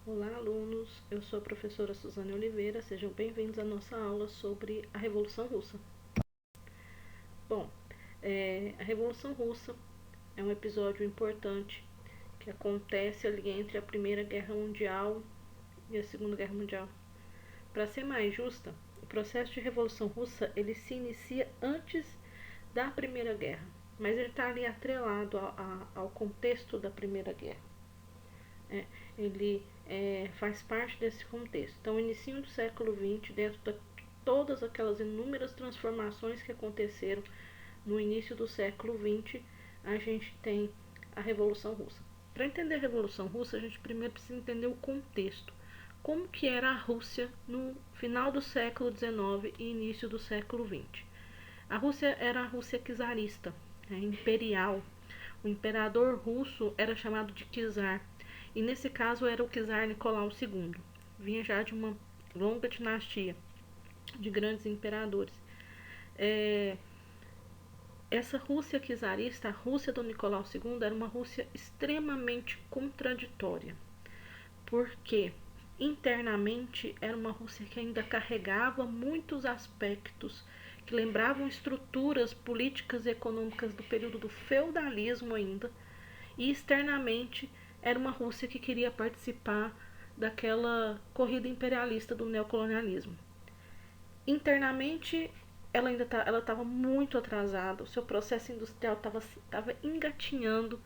Olá, alunos! Eu sou a professora Suzane Oliveira. Sejam bem-vindos à nossa aula sobre a Revolução Russa. Bom, a Revolução Russa é um episódio importante que acontece ali entre a Primeira Guerra Mundial e a Segunda Guerra Mundial. Para ser mais justa, o processo de Revolução Russa ele se inicia antes da Primeira Guerra, mas ele está ali atrelado ao contexto da Primeira Guerra. Ele faz parte desse contexto. Então, o início do século XX, dentro de todas aquelas inúmeras transformações que aconteceram no início do século XX, a gente tem a Revolução Russa. Para entender a Revolução Russa, a gente primeiro precisa entender o contexto. Como que era a Rússia no final do século XIX e início do século XX. A Rússia era a Rússia czarista, imperial. O imperador russo era chamado de czar, e nesse caso era o czar Nicolau II. Vinha já de uma longa dinastia de grandes imperadores. Essa Rússia czarista, a Rússia do Nicolau II, era uma Rússia extremamente contraditória, porque internamente era uma Rússia que ainda carregava muitos aspectos que lembravam estruturas políticas e econômicas do período do feudalismo ainda, e externamente era uma Rússia que queria participar daquela corrida imperialista do neocolonialismo. Internamente, ela ainda estava muito atrasada, o seu processo industrial estava engatinhando,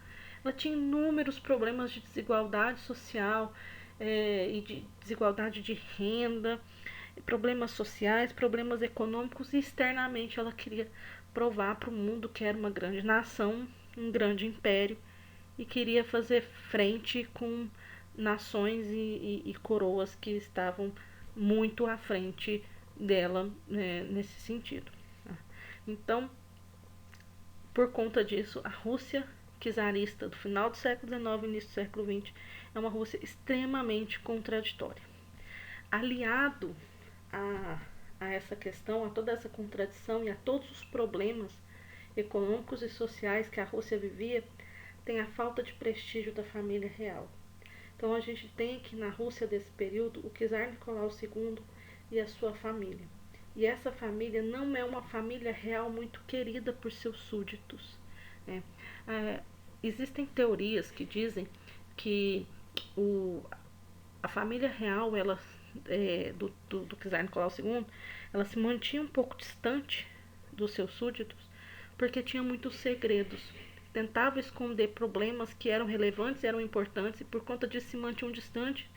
ela tinha inúmeros problemas de desigualdade social e de desigualdade de renda, problemas sociais, problemas econômicos, e externamente ela queria provar para o mundo que era uma grande nação, um grande império, e queria fazer frente com nações e coroas que estavam muito à frente dela, nesse sentido. Então, por conta disso, a Rússia czarista do final do século XIX e início do século XX é uma Rússia extremamente contraditória. Aliado a essa questão, a toda essa contradição e a todos os problemas econômicos e sociais que a Rússia vivia, tem a falta de prestígio da família real. Então a gente tem aqui na Rússia desse período o czar Nicolau II e a sua família. E essa família não é uma família real muito querida por seus súditos. Né? Existem teorias que dizem que a família real do czar Nicolau II, ela se mantinha um pouco distante dos seus súditos porque tinha muitos segredos. Tentava esconder problemas que eram relevantes, eram importantes, e por conta disso se mantinham distante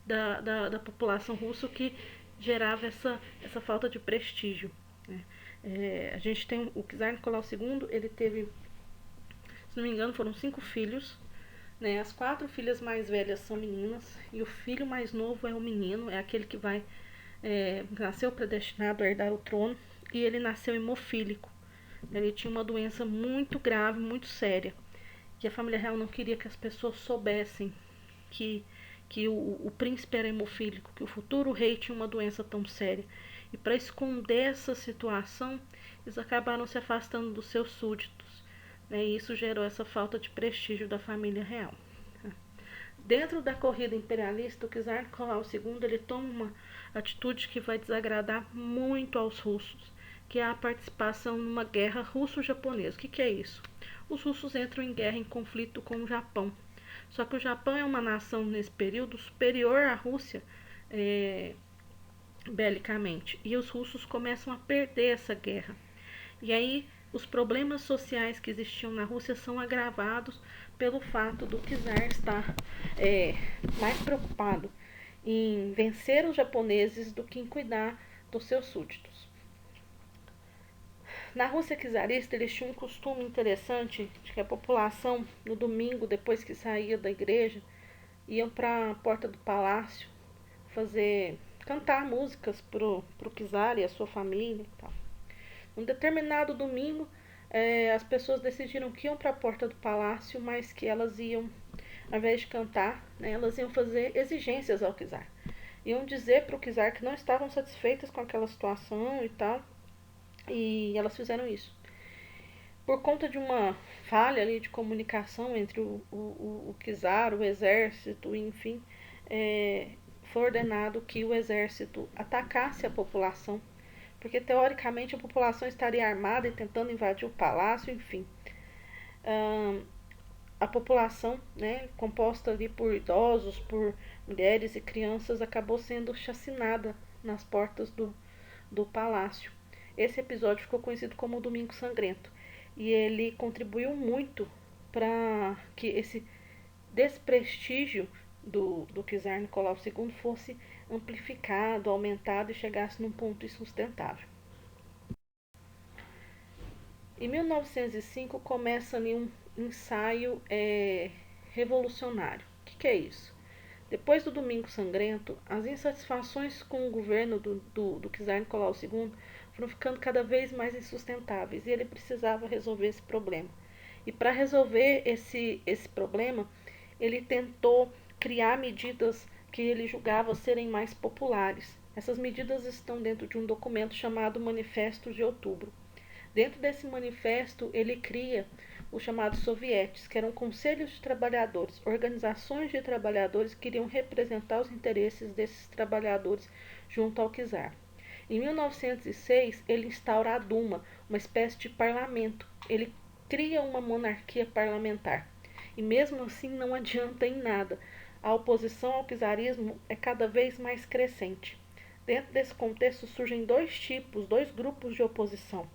da população russa, o que gerava essa falta de prestígio. Né? A gente tem o czar Nicolau II, ele teve, se não me engano, foram 5 filhos. Né? As 4 filhas mais velhas são meninas, e o filho mais novo é o menino, é aquele que nasceu predestinado a herdar o trono, e ele nasceu hemofílico. Ele tinha uma doença muito grave, muito séria, que a família real não queria que as pessoas soubessem que o príncipe era hemofílico, que o futuro rei tinha uma doença tão séria. E para esconder essa situação, eles acabaram se afastando dos seus súditos. Né? E isso gerou essa falta de prestígio da família real. Dentro da corrida imperialista, o czar Nicolau II ele toma uma atitude que vai desagradar muito aos russos, que é a participação numa guerra russo-japonesa. O que é isso? Os russos entram em guerra, em conflito com o Japão. Só que o Japão é uma nação, nesse período, superior à Rússia belicamente. E os russos começam a perder essa guerra. E aí os problemas sociais que existiam na Rússia são agravados pelo fato do czar estar mais preocupado em vencer os japoneses do que em cuidar dos seus súditos. Na Rússia czarista, eles tinham um costume interessante de que a população, no domingo, depois que saía da igreja, iam para a porta do palácio cantar músicas pro czar e a sua família e tal. Um determinado domingo, as pessoas decidiram que iam para a porta do palácio, mas que elas iam, ao invés de cantar, né, elas iam fazer exigências ao czar. Iam dizer para o czar que não estavam satisfeitas com aquela situação e tal, e elas fizeram isso. Por conta de uma falha ali de comunicação entre o czar, o exército, enfim, foi ordenado que o exército atacasse a população, porque teoricamente a população estaria armada e tentando invadir o palácio, enfim. A população, né, composta ali por idosos, por mulheres e crianças, acabou sendo chacinada nas portas do palácio. Esse episódio ficou conhecido como o Domingo Sangrento e ele contribuiu muito para que esse desprestígio do czar Nicolau II fosse amplificado, aumentado e chegasse num ponto insustentável. Em 1905 começa ali um ensaio revolucionário. O que é isso? Depois do Domingo Sangrento, as insatisfações com o governo do czar Nicolau II foram ficando cada vez mais insustentáveis e ele precisava resolver esse problema. E para resolver esse problema, ele tentou criar medidas que ele julgava serem mais populares. Essas medidas estão dentro de um documento chamado Manifesto de Outubro. Dentro desse manifesto, ele cria os chamados sovietes, que eram conselhos de trabalhadores, organizações de trabalhadores que iriam representar os interesses desses trabalhadores junto ao czar. Em 1906, ele instaura a Duma, uma espécie de parlamento. Ele cria uma monarquia parlamentar. E mesmo assim não adianta em nada. A oposição ao czarismo é cada vez mais crescente. Dentro desse contexto surgem dois grupos de oposição.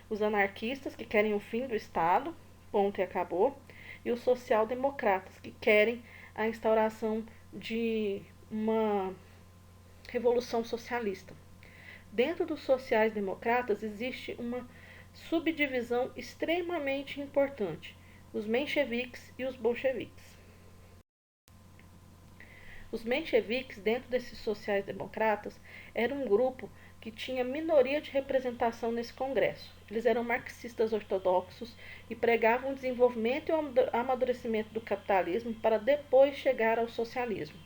Os anarquistas, que querem o fim do Estado, ponto e acabou, e os social-democratas, que querem a instauração de uma revolução socialista. Dentro dos sociais-democratas existe uma subdivisão extremamente importante, os mencheviques e os bolcheviques. Os mencheviques, dentro desses sociais-democratas, eram um grupo que tinha minoria de representação nesse congresso. Eles eram marxistas ortodoxos e pregavam o desenvolvimento e o amadurecimento do capitalismo para depois chegar ao socialismo.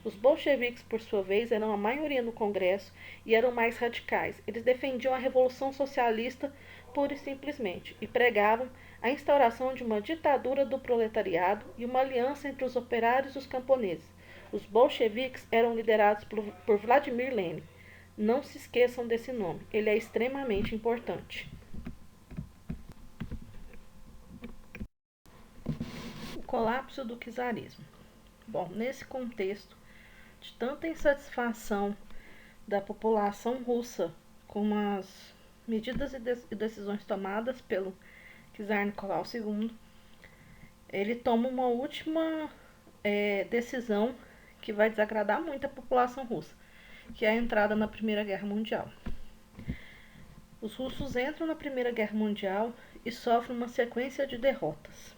Os bolcheviques, por sua vez, eram a maioria no Congresso e eram mais radicais. Eles defendiam a revolução socialista pura e simplesmente e pregavam a instauração de uma ditadura do proletariado e uma aliança entre os operários e os camponeses. Os bolcheviques eram liderados por Vladimir Lenin. Não se esqueçam desse nome, ele é extremamente importante. O colapso do czarismo. Bom, nesse contexto de tanta insatisfação da população russa com as medidas e decisões tomadas pelo czar Nicolau II, ele toma uma última decisão que vai desagradar muito a população russa, que é a entrada na Primeira Guerra Mundial. Os russos entram na Primeira Guerra Mundial e sofrem uma sequência de derrotas.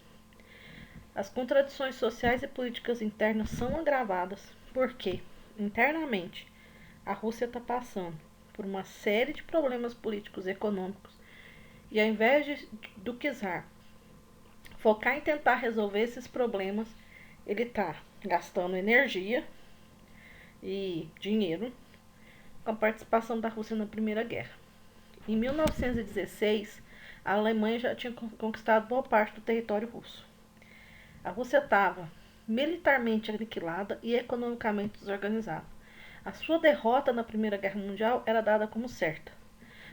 As contradições sociais e políticas internas são agravadas porque, internamente, a Rússia está passando por uma série de problemas políticos e econômicos e, ao invés do czar focar em tentar resolver esses problemas, ele está gastando energia e dinheiro com a participação da Rússia na Primeira Guerra. Em 1916, a Alemanha já tinha conquistado boa parte do território russo. A Rússia estava militarmente aniquilada e economicamente desorganizada. A sua derrota na Primeira Guerra Mundial era dada como certa.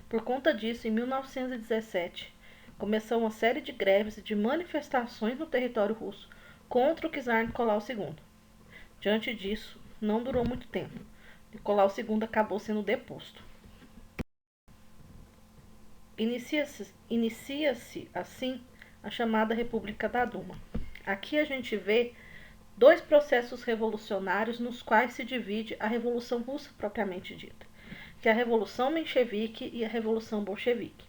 Por conta disso, em 1917, começou uma série de greves e de manifestações no território russo contra o czar Nicolau II. Diante disso, não durou muito tempo. Nicolau II acabou sendo deposto. Inicia-se, assim, a chamada República da Duma. Aqui a gente vê dois processos revolucionários nos quais se divide a Revolução Russa propriamente dita, que é a Revolução Menchevique e a Revolução Bolchevique.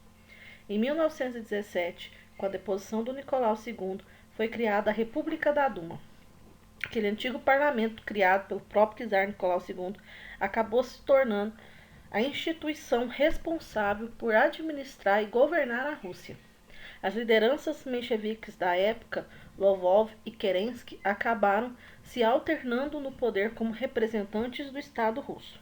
Em 1917, com a deposição do Nicolau II, foi criada a República da Duma. Aquele antigo parlamento criado pelo próprio czar Nicolau II acabou se tornando a instituição responsável por administrar e governar a Rússia. As lideranças mencheviques da época, Lovov e Kerensky, acabaram se alternando no poder como representantes do Estado russo.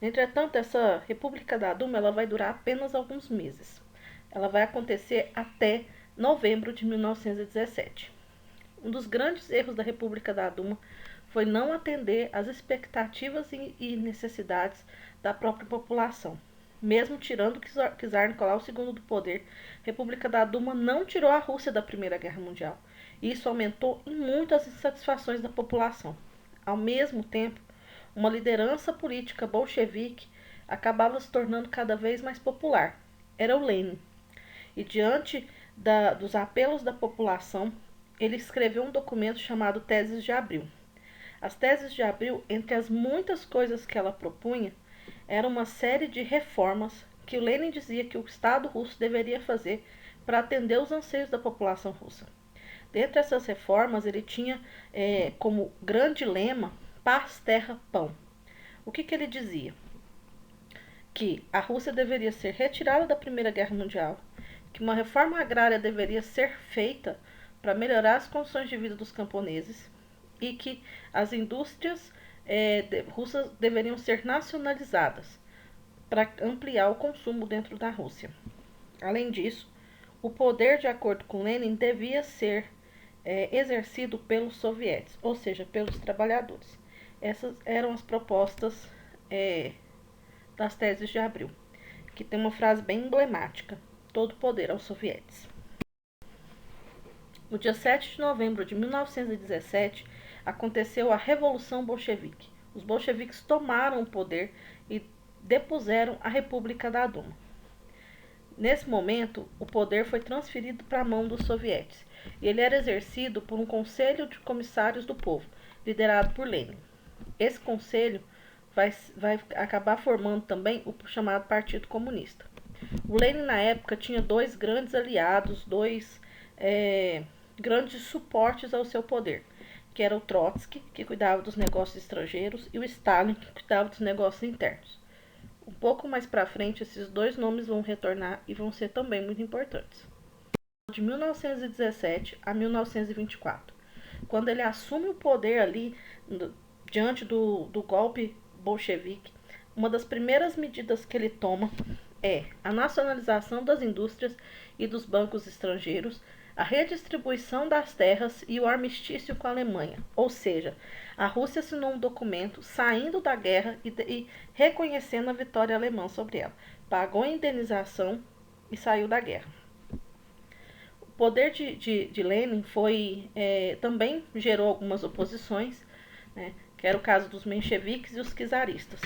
Entretanto, essa República da Duma ela vai durar apenas alguns meses. Ela vai acontecer até novembro de 1917. Um dos grandes erros da República da Duma foi não atender às expectativas e necessidades da própria população. Mesmo tirando o czar Nicolau II do poder, a República da Duma não tirou a Rússia da Primeira Guerra Mundial. Isso aumentou em muito as insatisfações da população. Ao mesmo tempo, uma liderança política bolchevique acabava se tornando cada vez mais popular. Era o Lenin. E diante dos apelos da população, ele escreveu um documento chamado Teses de Abril. As Teses de Abril, entre as muitas coisas que ela propunha, era uma série de reformas que o Lenin dizia que o Estado russo deveria fazer para atender os anseios da população russa. Dentre essas reformas, ele tinha como grande lema paz, terra, pão. O que ele dizia? Que a Rússia deveria ser retirada da Primeira Guerra Mundial, que uma reforma agrária deveria ser feita para melhorar as condições de vida dos camponeses e que as indústrias russas deveriam ser nacionalizadas para ampliar o consumo dentro da Rússia. Além disso, o poder, de acordo com Lenin, devia ser exercido pelos sovietes, ou seja, pelos trabalhadores. Essas eram as propostas das Teses de Abril, que tem uma frase bem emblemática: todo poder aos sovietes. No dia 7 de novembro de 1917, aconteceu a Revolução Bolchevique. Os bolcheviques tomaram o poder e depuseram a República da Duma. Nesse momento, o poder foi transferido para a mão dos sovietes e ele era exercido por um Conselho de Comissários do Povo, liderado por Lenin. Esse conselho vai acabar formando também o chamado Partido Comunista. O Lenin, na época, tinha dois grandes aliados, dois grandes suportes ao seu poder, que era o Trotsky, que cuidava dos negócios estrangeiros, e o Stalin, que cuidava dos negócios internos. Um pouco mais para frente, esses dois nomes vão retornar e vão ser também muito importantes. De 1917 a 1924, quando ele assume o poder ali, diante do golpe bolchevique, uma das primeiras medidas que ele toma é a nacionalização das indústrias e dos bancos estrangeiros, a redistribuição das terras e o armistício com a Alemanha. Ou seja, a Rússia assinou um documento saindo da guerra e reconhecendo a vitória alemã sobre ela. Pagou a indenização e saiu da guerra. O poder de Lenin também gerou algumas oposições, né, que era o caso dos mencheviques e os czaristas.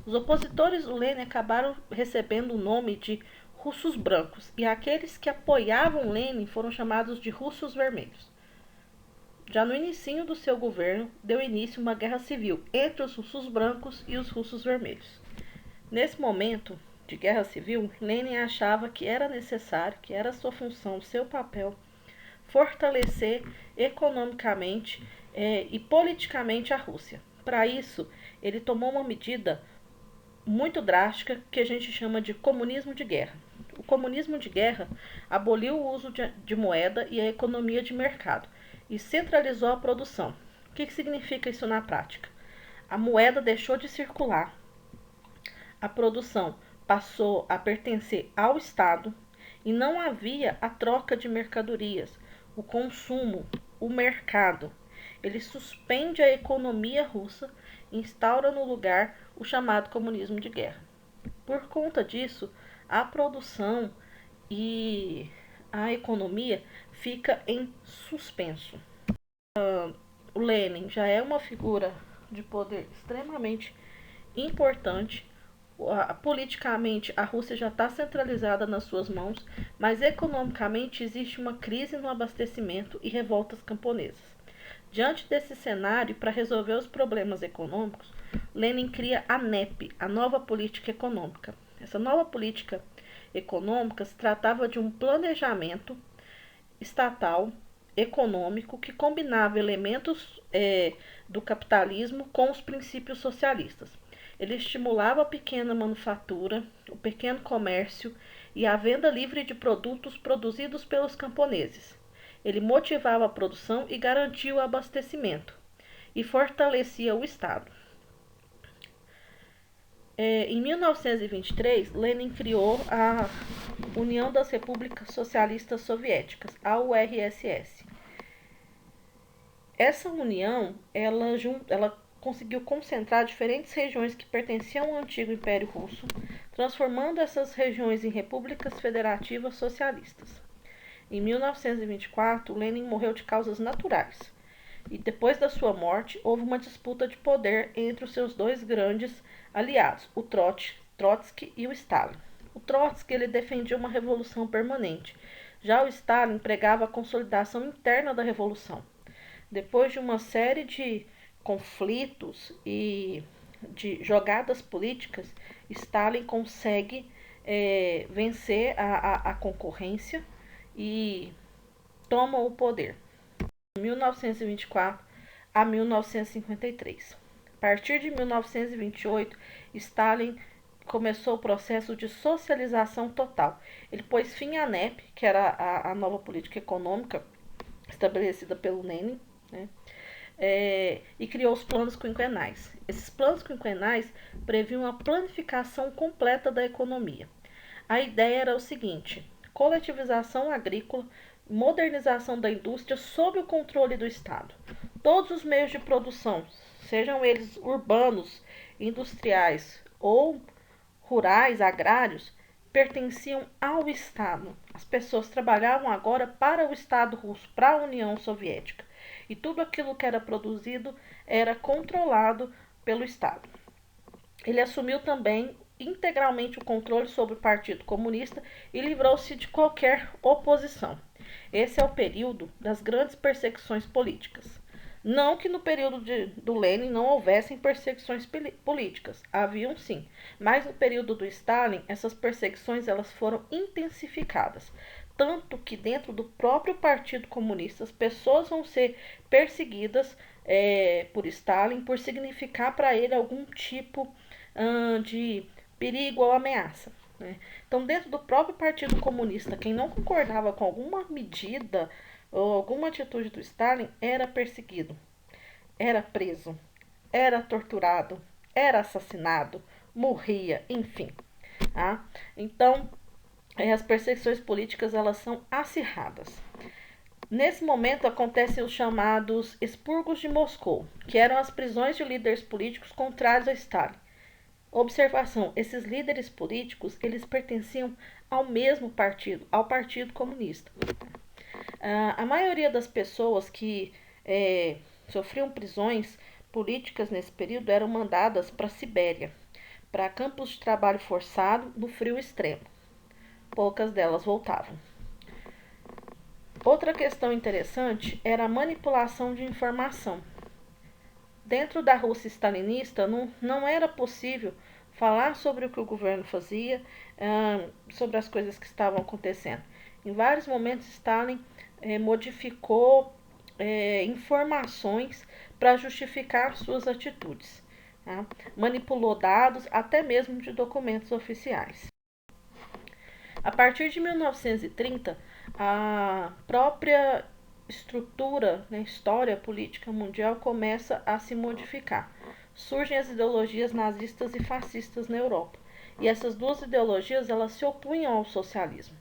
Os opositores do Lenin acabaram recebendo o nome de russos brancos, e aqueles que apoiavam Lenin foram chamados de russos vermelhos. Já no início do seu governo, deu início uma guerra civil entre os russos brancos e os russos vermelhos. Nesse momento de guerra civil, Lenin achava que era necessário, que era sua função, seu papel, fortalecer economicamente e politicamente a Rússia. Para isso, ele tomou uma medida muito drástica que a gente chama de comunismo de guerra. O comunismo de guerra aboliu o uso de moeda e a economia de mercado e centralizou a produção. O que significa isso na prática? A moeda deixou de circular, a produção passou a pertencer ao Estado e não havia a troca de mercadorias, o consumo, o mercado. Ele suspende a economia russa e instaura no lugar o chamado comunismo de guerra. Por conta disso, a produção e a economia fica em suspenso. O Lenin já é uma figura de poder extremamente importante. Politicamente, a Rússia já está centralizada nas suas mãos, mas economicamente existe uma crise no abastecimento e revoltas camponesas. Diante desse cenário, para resolver os problemas econômicos, Lenin cria a NEP, a nova política econômica. Essa nova política econômica se tratava de um planejamento estatal econômico que combinava elementos do capitalismo com os princípios socialistas. Ele estimulava a pequena manufatura, o pequeno comércio e a venda livre de produtos produzidos pelos camponeses. Ele motivava a produção e garantia o abastecimento, e fortalecia o Estado. Em 1923, Lenin criou a União das Repúblicas Socialistas Soviéticas, a URSS. Essa união, ela conseguiu concentrar diferentes regiões que pertenciam ao antigo Império Russo, transformando essas regiões em repúblicas federativas socialistas. Em 1924, Lenin morreu de causas naturais, e depois da sua morte, houve uma disputa de poder entre os seus dois grandes aliados, o Trotsky e o Stalin. O Trotsky ele defendia uma revolução permanente, já o Stalin pregava a consolidação interna da revolução. Depois de uma série de conflitos e de jogadas políticas, Stalin consegue vencer a concorrência e toma o poder. De 1924 a 1953. A partir de 1928, Stalin começou o processo de socialização total. Ele pôs fim à NEP, que era a nova política econômica estabelecida pelo Lenin, né? E criou os planos quinquenais. Esses planos quinquenais previam a planificação completa da economia. A ideia era o seguinte: coletivização agrícola, modernização da indústria sob o controle do Estado. Todos os meios de produção, sejam eles urbanos, industriais ou rurais, agrários, pertenciam ao Estado. As pessoas trabalhavam agora para o Estado russo, para a União Soviética. E tudo aquilo que era produzido era controlado pelo Estado. Ele assumiu também integralmente o controle sobre o Partido Comunista e livrou-se de qualquer oposição. Esse é o período das grandes perseguições políticas. Não que no período do Lenin não houvessem perseguições políticas, haviam sim, mas no período do Stalin essas perseguições elas foram intensificadas. Tanto que dentro do próprio Partido Comunista as pessoas vão ser perseguidas por Stalin por significar para ele algum tipo de perigo ou ameaça. Né? Então, dentro do próprio Partido Comunista, quem não concordava com alguma medida ou alguma atitude do Stalin era perseguido, era preso, era torturado, era assassinado, morria, enfim. Tá? Então, as perseguições políticas elas são acirradas. Nesse momento acontecem os chamados expurgos de Moscou, que eram as prisões de líderes políticos contrários a Stalin. Observação: esses líderes políticos eles pertenciam ao mesmo partido, ao Partido Comunista. A maioria das pessoas que sofriam prisões políticas nesse período eram mandadas para a Sibéria, para campos de trabalho forçado no frio extremo. Poucas delas voltavam. Outra questão interessante era a manipulação de informação. Dentro da Rússia stalinista não era possível falar sobre o que o governo fazia, sobre as coisas que estavam acontecendo. Em vários momentos, Stalin modificou informações para justificar suas atitudes. Tá? Manipulou dados, até mesmo de documentos oficiais. A partir de 1930, a própria estrutura, história política mundial começa a se modificar. Surgem as ideologias nazistas e fascistas na Europa. E essas duas ideologias elas se opunham ao socialismo.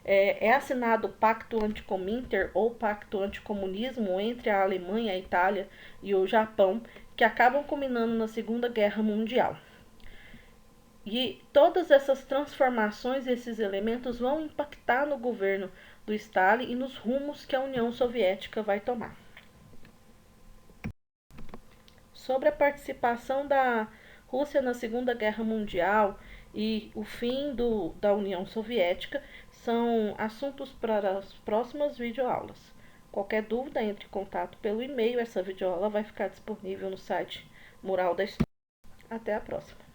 É assinado o Pacto Anticominter ou Pacto Anticomunismo entre a Alemanha, a Itália e o Japão, que acabam culminando na Segunda Guerra Mundial. E todas essas transformações, esses elementos vão impactar no governo do Stalin e nos rumos que a União Soviética vai tomar. Sobre a participação da Rússia na Segunda Guerra Mundial e o fim da União Soviética são assuntos para as próximas videoaulas. Qualquer dúvida, entre em contato pelo e-mail. Essa videoaula vai ficar disponível no site Mural da História. Até a próxima!